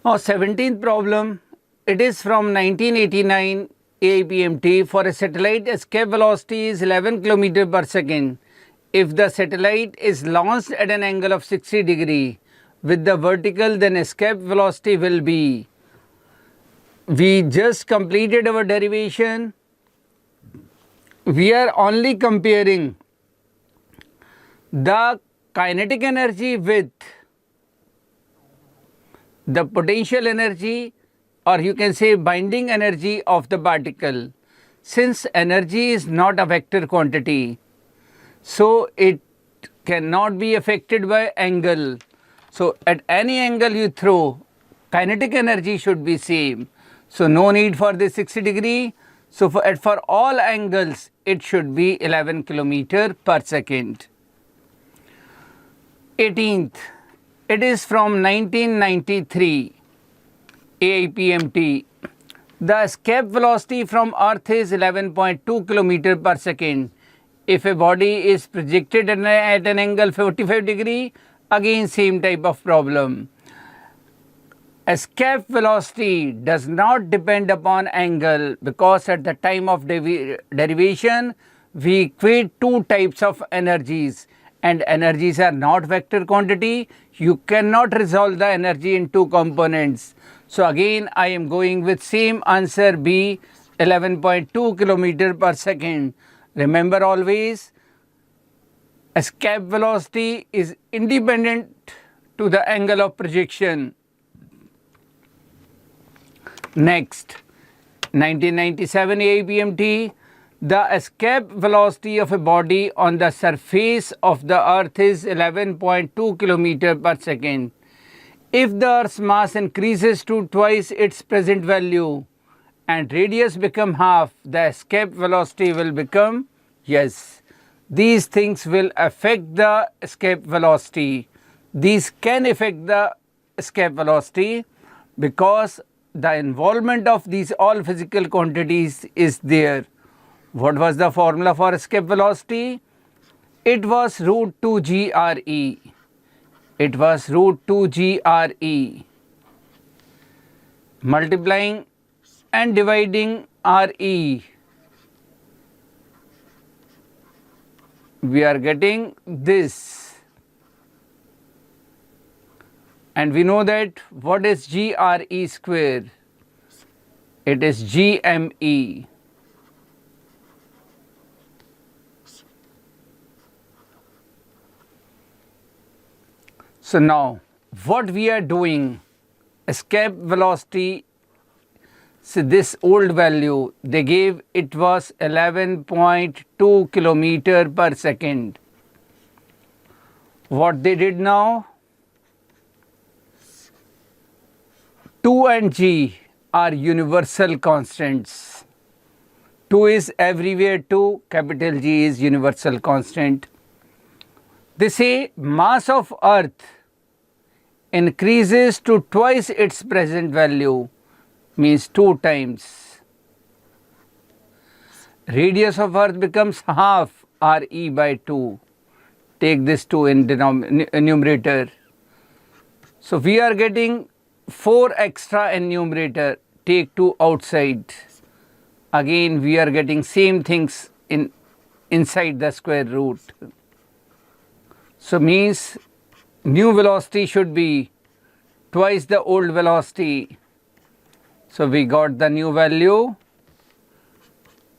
Now 17th problem, it is from 1989 AIPMT. For a satellite, escape velocity is 11 km per second. If the satellite is launched at an angle of 60 degree with the vertical, then escape velocity will be. We just completed our derivation. We are only comparing the kinetic energy with the potential energy, or you can say binding energy of the particle. Since energy is not a vector quantity, so it cannot be affected by angle. So at any angle you throw, kinetic energy should be same. So no need for this 60 degree. So for all angles it should be 11 km per second. 18th, it is from 1993 AIPMT. The escape velocity from Earth is 11.2 km per second. If a body is projected at an angle 45 degree, again same type of problem. Escape velocity does not depend upon angle, because at the time of derivation we equate two types of energies, and energies are not vector quantity. You cannot resolve the energy in two components. So again I am going with same answer B, 11.2 km per second. Remember always, escape velocity is independent to the angle of projection. Next, 1997 AIPMT, the escape velocity of a body on the surface of the Earth is 11.2 km per second. If the Earth's mass increases to twice its present value and radius become half, the escape velocity will become, yes, these things will affect the escape velocity. These can affect the escape velocity because the involvement of these all physical quantities is there. What was the formula for escape velocity? It was root 2 GRE. It was root 2 GRE. Multiplying and dividing RE, we are getting this. And we know that what is GRE square? It is GME. So now what we are doing, escape velocity, so this old value they gave, it was 11.2 km per second. What they did now, 2 and G are universal constants. 2 is everywhere 2, capital G is universal constant. They say mass of Earth increases to twice its present value, means 2 times. Radius of Earth becomes half RE by 2. Take this 2 in numerator. So we are getting 4 extra in numerator, take 2 outside. Again we are getting same things inside the square root. So means new velocity should be twice the old velocity. So we got the new value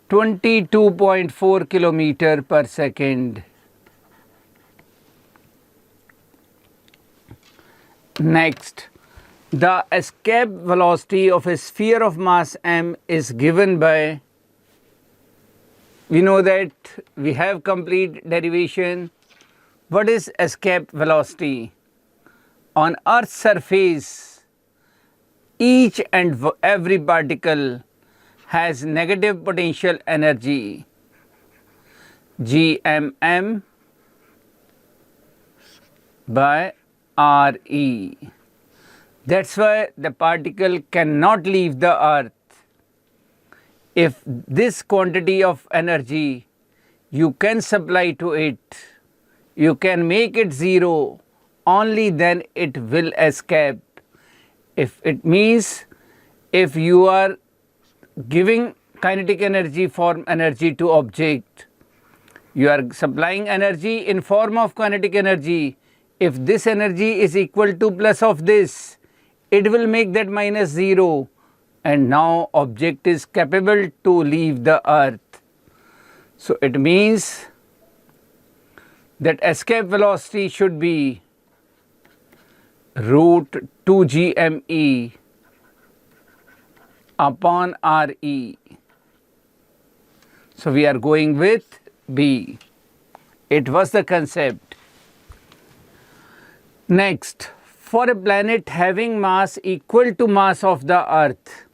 22.4 km per second. Next, the escape velocity of a sphere of mass m is given by, we know that we have complete derivation. What is escape velocity? On Earth's surface, each and every particle has negative potential energy, Gmm by Re. That's why the particle cannot leave the Earth. If this quantity of energy you can supply to it, you can make it zero, only then it will escape. If it means if you are giving kinetic energy form energy to object, you are supplying energy in form of kinetic energy. If this energy is equal to plus of this, it will make that minus 0, and now object is capable to leave the earth. So it means that escape velocity should be root 2gme upon re. So we are going with B. It was the concept. Next, for a planet having mass equal to mass of the earth,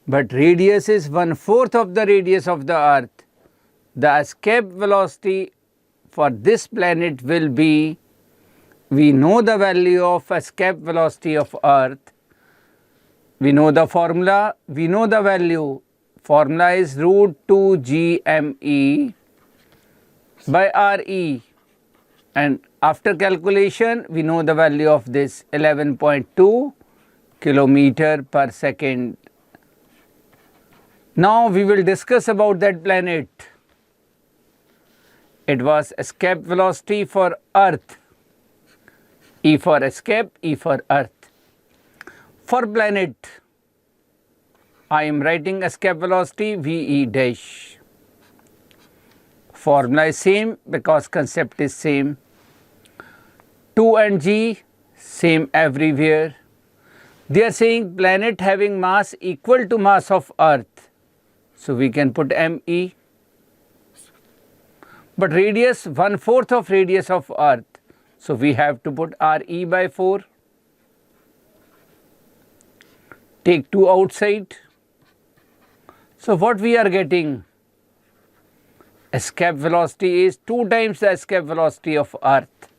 but radius is 1/4 of the radius of the earth, the escape velocity for this planet will be, we know the value of escape velocity of earth, we know the formula, we know the value. Formula is root 2gme by re, and after calculation we know the value of this 11.2 kilometer per second. Now we will discuss about that planet. It was escape velocity for earth, E for escape, E for earth. For planet, I am writing escape velocity VE dash. Formula is same because concept is same. 2 and G same everywhere. They are saying planet having mass equal to mass of earth. So we can put ME. But radius 1/4 of radius of earth. So we have to put RE by 4. Take 2 outside. So what we are getting? Escape velocity is 2 times the escape velocity of earth.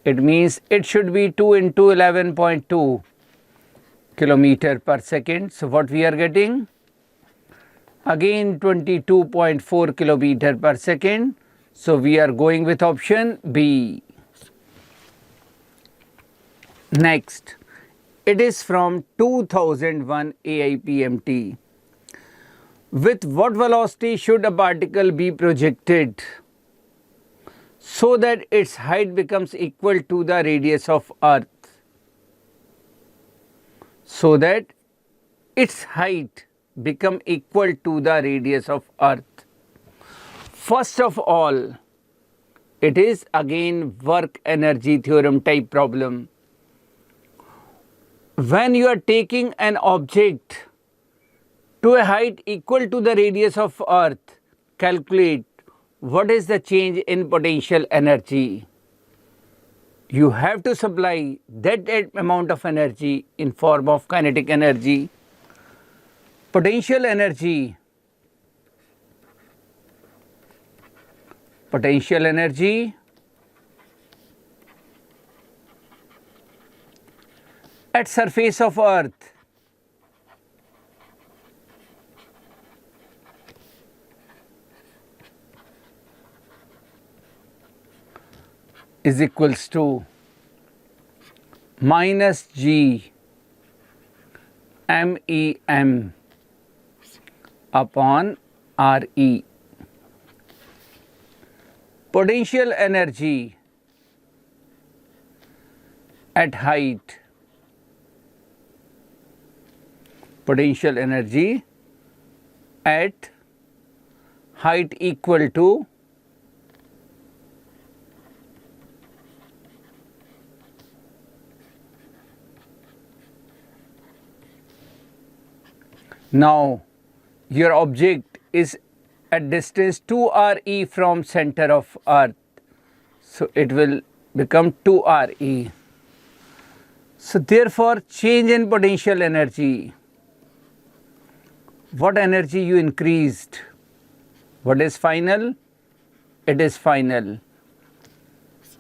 It means it should be 2 into 11.2 kilometer per second. So what we are getting? Again 22.4 kilometer per second. So we are going with option B. Next, it is from 2001 AIPMT. With what velocity should a particle be projected so that its height becomes equal to the radius of earth? So that its height become equal to the radius of earth. First of all, it is again work energy theorem type problem. When you are taking an object to a height equal to the radius of earth, calculate what is the change in potential energy. You have to supply that amount of energy in form of kinetic energy. Potential energy at surface of earth is equals to minus G MEM upon RE. Potential energy at height, potential energy at height equal to now your object is at distance 2 RE from center of earth. So it will become 2 RE. So therefore change in potential energy. What energy you increased? What is final? It is final.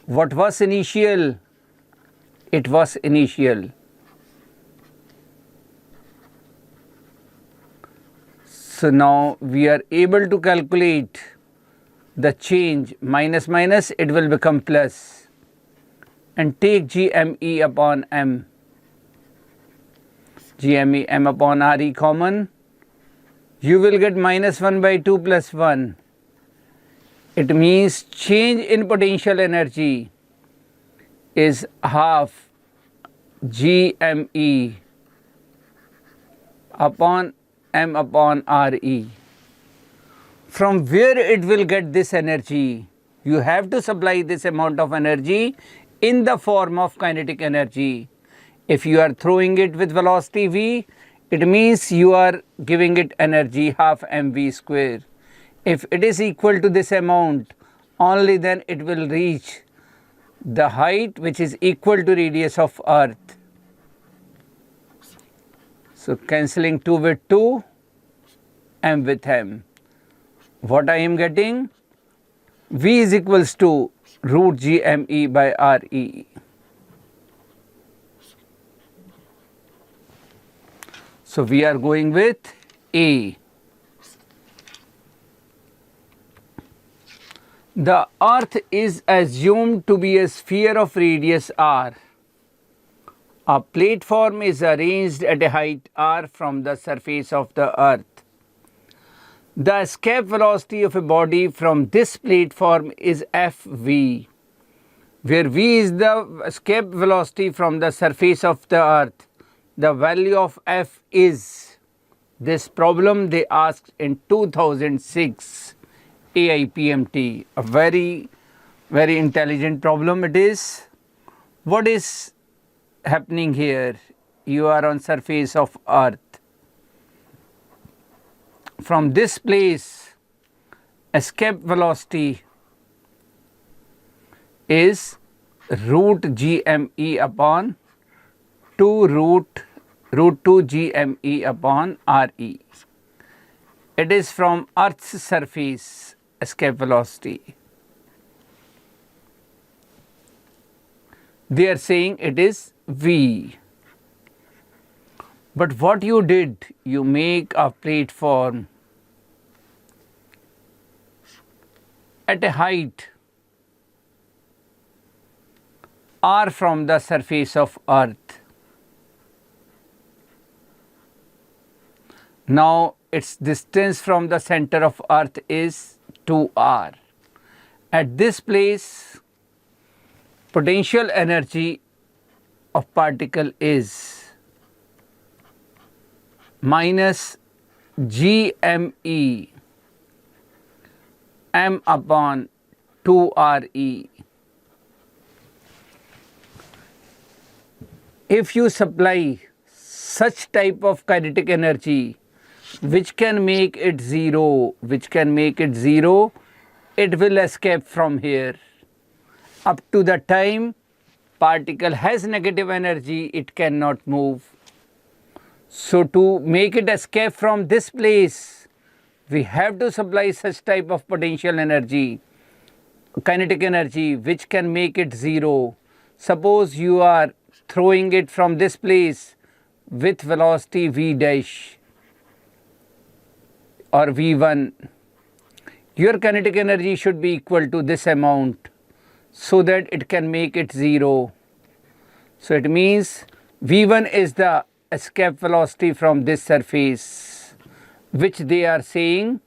What was initial? It was initial. So now we are able to calculate the change. Minus minus, it will become plus. And take GME upon M. GME m upon RE common, you will get minus 1 by 2 plus 1. It means change in potential energy is half GME upon m upon RE. From where it will get this energy? You have to supply this amount of energy in the form of kinetic energy. If you are throwing it with velocity v, it means you are giving it energy half mv square. If it is equal to this amount, only then it will reach the height which is equal to radius of earth. So cancelling 2 with 2, m with m. What I am getting? V is equals to root GME by RE. So we are going with A. The earth is assumed to be a sphere of radius r. A platform is arranged at a height r from the surface of the earth. The escape velocity of a body from this platform is Fv, where v is the escape velocity from the surface of the earth. The value of F is. This problem they asked in 2006 AIPMT. A very intelligent problem it is. What is happening here? You are on surface of earth. From this place, escape velocity is root GME upon 2 root 2 GME upon RE. It is from Earth's surface escape velocity. They are saying it is V. But what you did, you make a platform at a height r from the surface of earth. Now its distance from the center of earth is 2r. At this place, potential energy of particle is minus GME m upon 2RE. If you supply such type of kinetic energy which can make it zero, it will escape from here. Up to the time particle has negative energy, it cannot move. So to make it escape from this place, we have to supply such type of potential energy, kinetic energy, which can make it zero. Suppose you are throwing it from this place with velocity v dash or v1. Your kinetic energy should be equal to this amount so that it can make it zero. So it means v1 is the escape velocity from this surface, which they are saying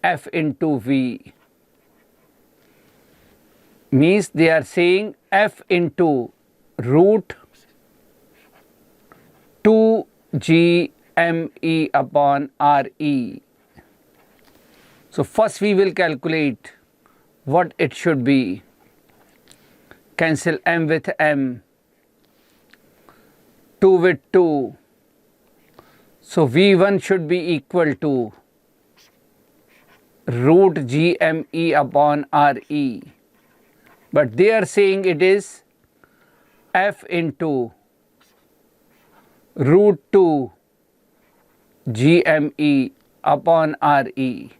F into V. Means they are saying F into root 2 GME upon RE. So first we will calculate what it should be. Cancel m with m. 2 with 2. So V1 should be equal to root GME upon RE. But they are saying it is F into root 2 GME upon RE.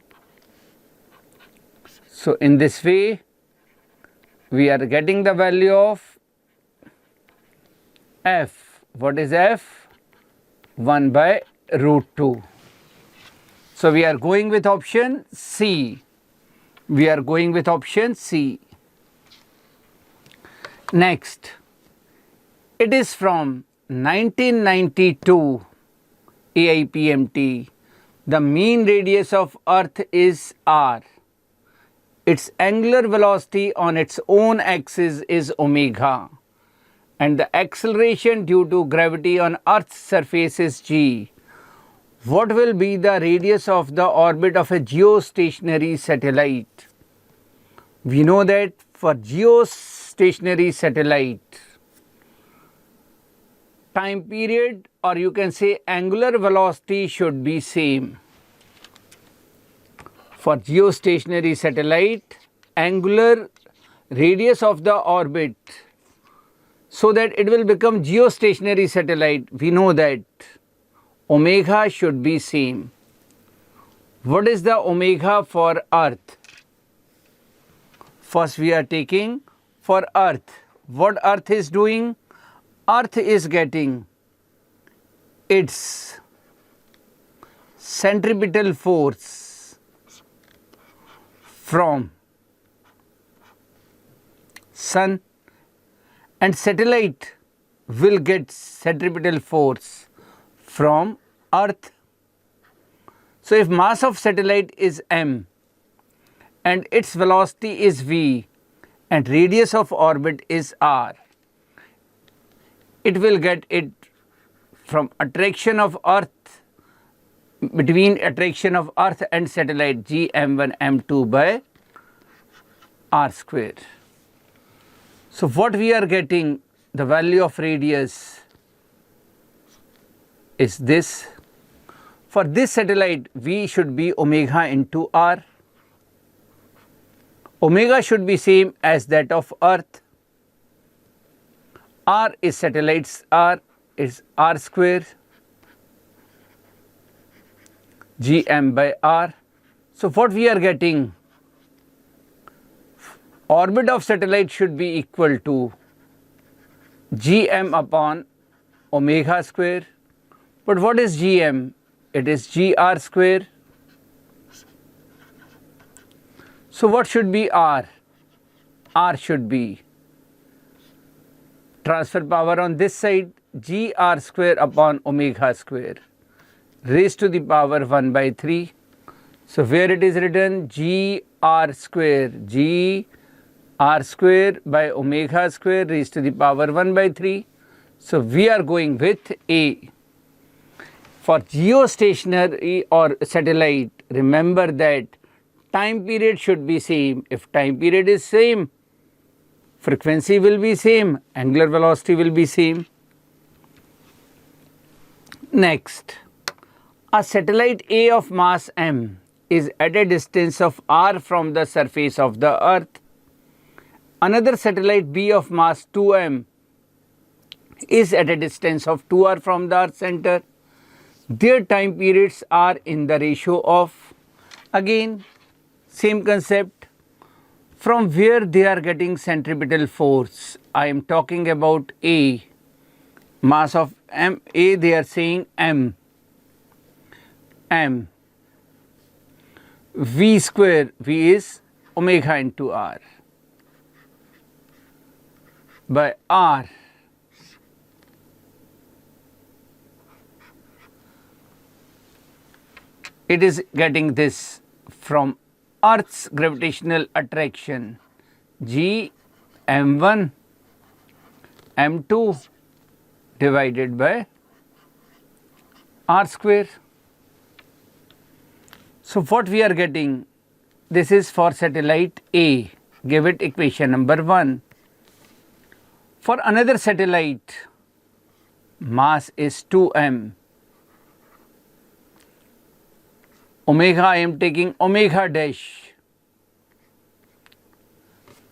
So in this way, we are getting the value of F. What is F? 1 by root 2. So we are going with option C. Next, it is from 1992 AIPMT, the mean radius of Earth is r. Its angular velocity on its own axis is omega, and the acceleration due to gravity on Earth's surface is g. What will be the radius of the orbit of a geostationary satellite? We know that for geostationary satellite, time period, or you can say angular velocity, should be same. For geostationary satellite, angular radius of the orbit, so that it will become geostationary satellite, we know that omega should be same. What is the omega for Earth? First we are taking for Earth. What Earth is doing? Earth is getting its centripetal force from Sun, and satellite will get centripetal force from Earth. So if mass of satellite is m and its velocity is v and radius of orbit is r, it will get it from attraction of Earth, between attraction of Earth and satellite, g m1 m2 by r square. So what we are getting, the value of radius is this. For this satellite, v should be omega into r. Omega should be same as that of Earth. R is satellite's r, is r square, gm by r. So what we are getting, orbit of satellite should be equal to gm upon omega square. But what is gm? It is gr square. So what should be r? R should be transfer power on this side, gr square upon omega square raised to the power 1 by 3. So where it is written, gr square, gr square by omega square raised to the power 1 by 3. So we are going with A. For geostationary or satellite, remember that time period should be same. If time period is same, frequency will be same, angular velocity will be same. Next, a satellite A of mass m is at a distance of r from the surface of the Earth. Another satellite B of mass 2m is at a distance of 2r from the Earth center. Their time periods are in the ratio of, again same concept, from where they are getting centripetal force. I am talking about A, mass of m, A they are saying m, v square, v is omega into r by r. It is getting this from Earth's gravitational attraction, g m1 m2 divided by r square. So what we are getting, this is for satellite A, give it equation number 1. For another satellite, mass is 2m, omega I am taking omega dash,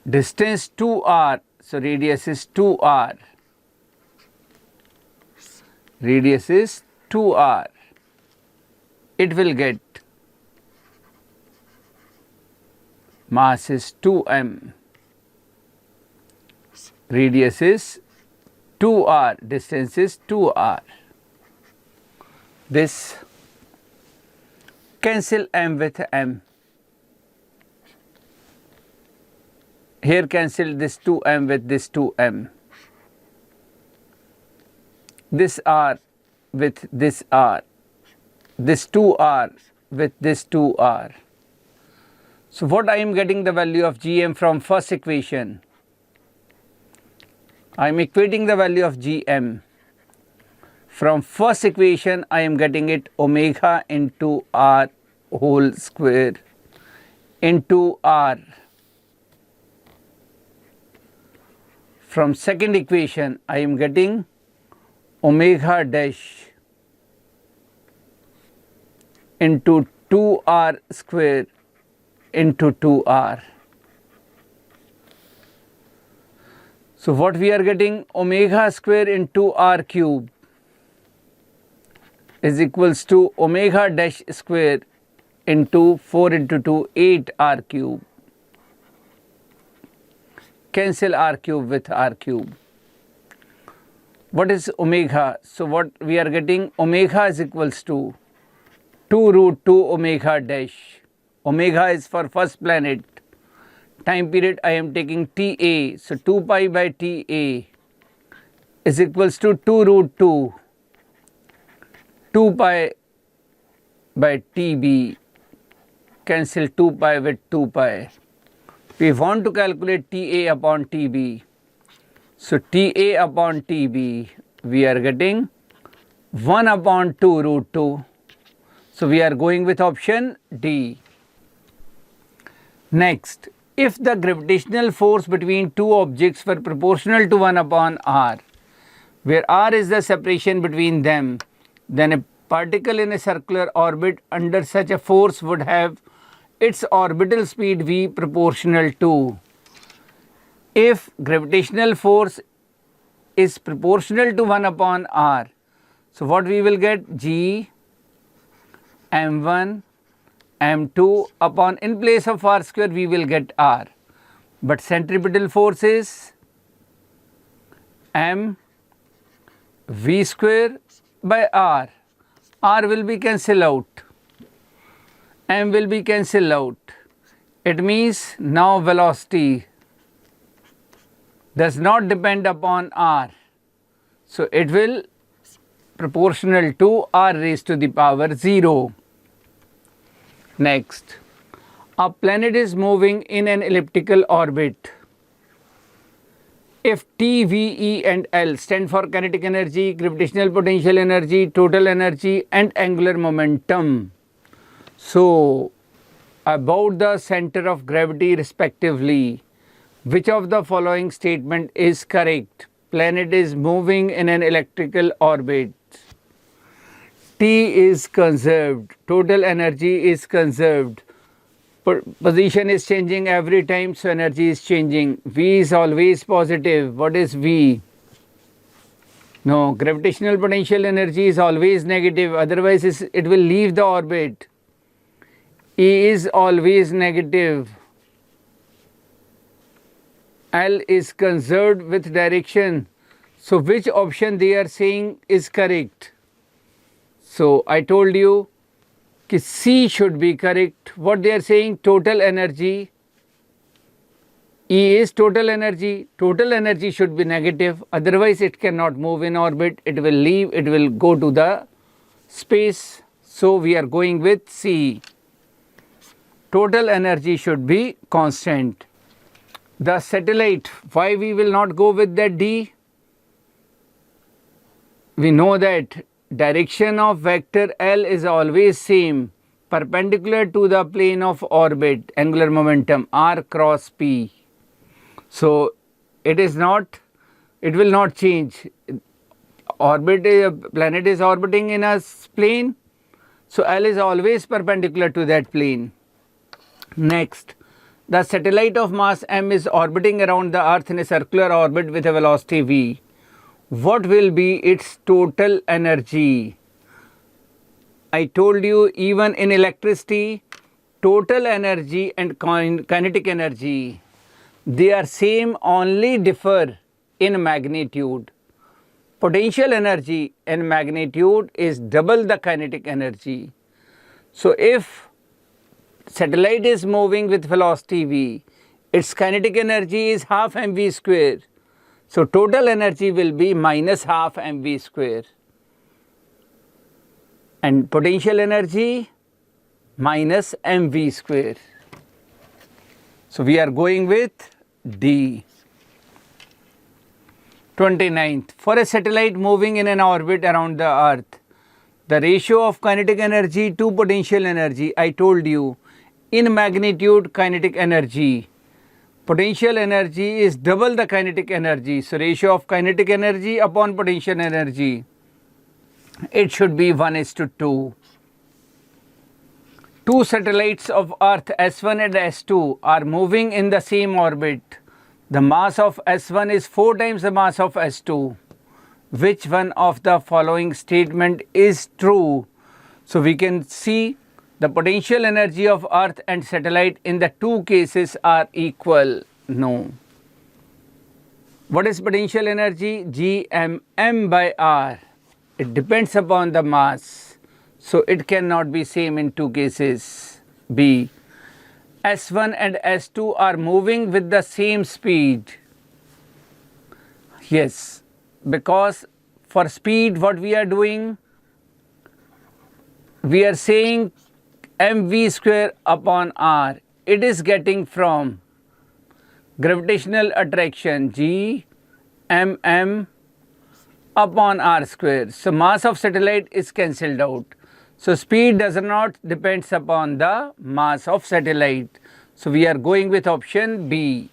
distance 2r, so radius is 2r, radius is 2r, it will get mass is 2m, radius is 2r, distance is 2r. This cancel m with m. Here cancel this 2m with this 2m. this r with this r, this 2r with this 2r. So what I am getting the value of Gm from first equation? I am equating the value of Gm. From first equation I am getting it omega into r whole square into r. From second equation I am getting omega dash into 2r square into 2r. So what we are getting, omega square into r cube is equals to omega dash square into 4 into 2, 8r cube. Cancel r cube with r cube. What is omega? So what we are getting, omega is equals to 2 root 2 omega dash. Omega is for first planet. Time period I am taking Ta. So 2 pi by Ta is equals to 2 root 2 pi by Tb. Cancel 2 pi with 2 pi. We want to calculate Ta upon Tb. So Ta upon Tb we are getting 1 upon 2 root 2. So we are going with option D. Next, if the gravitational force between two objects were proportional to 1 upon r, where r is the separation between them, then a particle in a circular orbit under such a force would have its orbital speed v proportional to. If gravitational force is proportional to 1 upon r, so what we will get, G m1 m2 upon, in place of r square we will get r, but centripetal force is m v square by r. R will be cancelled out, m will be cancelled out. It means now velocity does not depend upon r, so it will proportional to r raised to the power 0. Next, a planet is moving in an elliptical orbit. If T, V, E and L stand for kinetic energy, gravitational potential energy, total energy and angular momentum, so about the center of gravity respectively, which of the following statement is correct? Planet is moving in an elliptical orbit. T is conserved, total energy is conserved, position is changing every time, so energy is changing. V is always positive. What is V? No, gravitational potential energy is always negative, otherwise it will leave the orbit. E is always negative. L is conserved with direction. So which option they are saying is correct? So I told you कि C should be correct. What they are saying, total energy, E is total energy. Total energy should be negative, otherwise it cannot move in orbit. It will leave, it will go to the space. So we are going with C. Total energy should be constant. The satellite, why we will not go with that D? We know that direction of vector L is always same, perpendicular to the plane of orbit, angular momentum r cross p. So it is not, it will not change. Orbit, planet is orbiting in a plane, so L is always perpendicular to that plane. Next, the satellite of mass m is orbiting around the earth in a circular orbit with a velocity v. What will be its total energy? I told you, even in electricity, total energy and kinetic energy, they are same, only differ in magnitude. Potential energy and magnitude is double the kinetic energy. So if satellite is moving with velocity v, its kinetic energy is half mv square. So total energy will be minus half mv square. And potential energy minus mv square. So we are going with D. 29th. For a satellite moving in an orbit around the Earth, the ratio of kinetic energy to potential energy, I told you, in magnitude kinetic energy. Potential energy is double the kinetic energy. So ratio of kinetic energy upon potential energy, it should be 1:2. Two satellites of Earth S1 and S2 are moving in the same orbit. The mass of S1 is 4 times the mass of S2. Which one of the following statement is true? So we can see the potential energy of Earth and satellite in the two cases are equal. No. What is potential energy? Gmm by R. It depends upon the mass. So it cannot be same in two cases. B. S1 and S2 are moving with the same speed. Yes, because for speed what we are doing? We are saying mv square upon r. It is getting from gravitational attraction G mm upon r square. So mass of satellite is cancelled out. So speed does not depends upon the mass of satellite. So we are going with option B.